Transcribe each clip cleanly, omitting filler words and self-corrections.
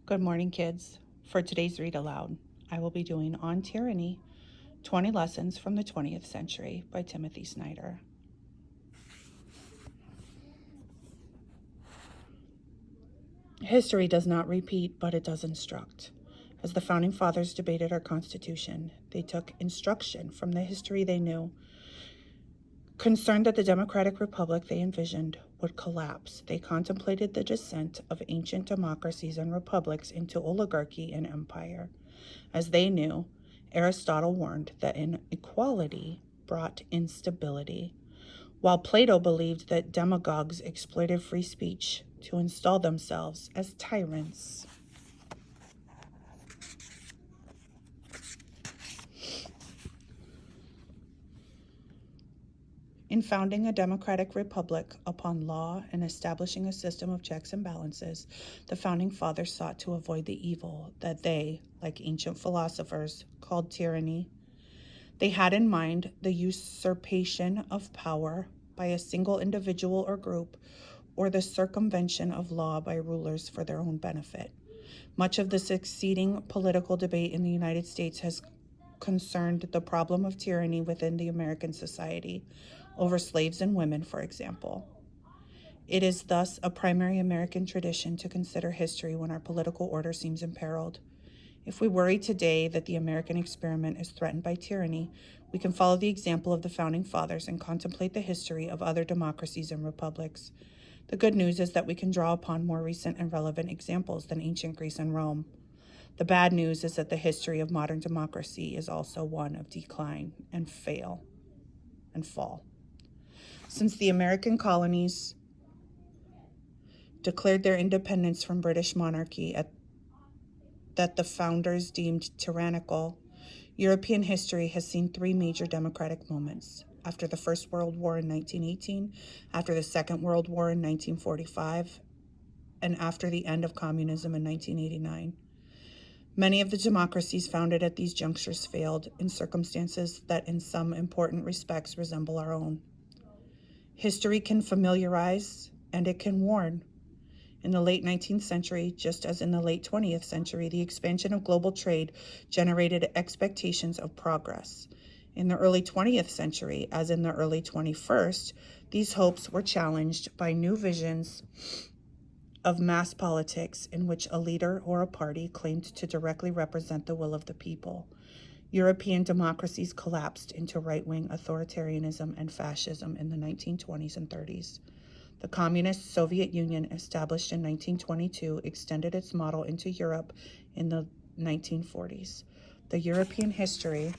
Good morning, kids. For today's read aloud, I will be doing On Tyranny, 20 Lessons from the 20th Century by Timothy Snyder. History does not repeat, but it does instruct. As the Founding Fathers debated our Constitution, they took instruction from the history they knew. Concerned that the democratic republic they envisioned would collapse, they contemplated the descent of ancient democracies and republics into oligarchy and empire. As they knew, Aristotle warned that inequality brought instability, while Plato believed that demagogues exploited free speech to install themselves as tyrants. In founding a democratic republic upon law and establishing a system of checks and balances, the Founding Fathers sought to avoid the evil that they, like ancient philosophers, called tyranny. They had in mind the usurpation of power by a single individual or group, or the circumvention of law by rulers for their own benefit. Much of the succeeding political debate in the United States has concerned the problem of tyranny within the American society, over slaves and women, for example. It is thus a primary American tradition to consider history when our political order seems imperiled. If we worry today that the American experiment is threatened by tyranny, we can follow the example of the Founding Fathers and contemplate the history of other democracies and republics. The good news is that we can draw upon more recent and relevant examples than ancient Greece and Rome. The bad news is that the history of modern democracy is also one of decline and fall. Since the American colonies declared their independence from British monarchy that the founders deemed tyrannical, European history has seen three major democratic moments: after the First World War in 1918, after the Second World War in 1945, and after the end of communism in 1989. Many of the democracies founded at these junctures failed in circumstances that in some important respects resemble our own. History can familiarize and it can warn. In the late 19th century, just as in the late 20th century, the expansion of global trade generated expectations of progress. In the early 20th century, as in the early 21st, these hopes were challenged by new visions of mass politics in which a leader or a party claimed to directly represent the will of the people. European democracies collapsed into right-wing authoritarianism and fascism in the 1920s and 30s. The Communist Soviet Union, established in 1922, extended its model into Europe in the 1940s. The European history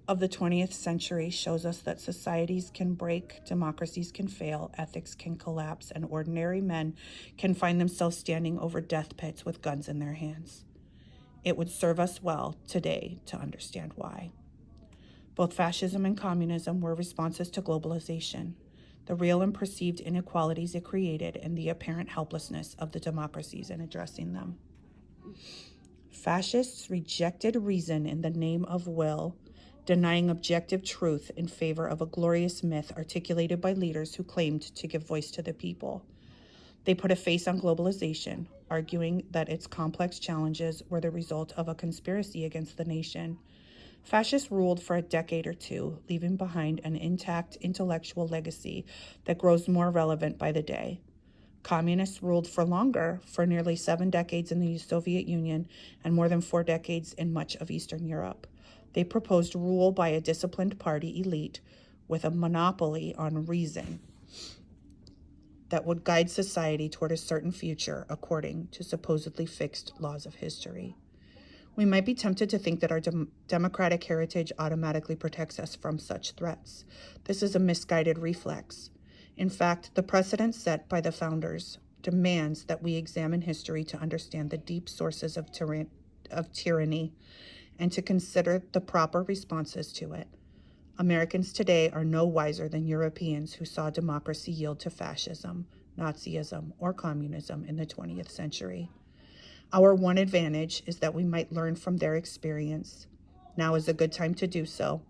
of the 20th century shows us that societies can break, democracies can fail, ethics can collapse, and ordinary men can find themselves standing over death pits with guns in their hands. It would serve us well today to understand why. Both fascism and communism were responses to globalization, the real and perceived inequalities it created, and the apparent helplessness of the democracies in addressing them. Fascists rejected reason in the name of will, denying objective truth in favor of a glorious myth articulated by leaders who claimed to give voice to the people. They put a face on globalization, arguing that its complex challenges were the result of a conspiracy against the nation. Fascists ruled for a decade or two, leaving behind an intact intellectual legacy that grows more relevant by the day. Communists ruled for longer, for nearly 7 decades in the Soviet Union and more than 4 decades in much of Eastern Europe. They proposed rule by a disciplined party elite with a monopoly on reason that would guide society toward a certain future according to supposedly fixed laws of history. We might be tempted to think that our democratic heritage automatically protects us from such threats. This is a misguided reflex. In fact, the precedent set by the founders demands that we examine history to understand the deep sources of tyranny and to consider the proper responses to it. Americans today are no wiser than Europeans who saw democracy yield to fascism, Nazism, or communism in the 20th century. Our one advantage is that we might learn from their experience. Now is a good time to do so.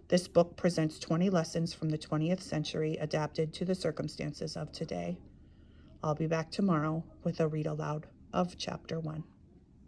This book presents 20 lessons from the 20th century adapted to the circumstances of today. I'll be back tomorrow with a read aloud of chapter 1.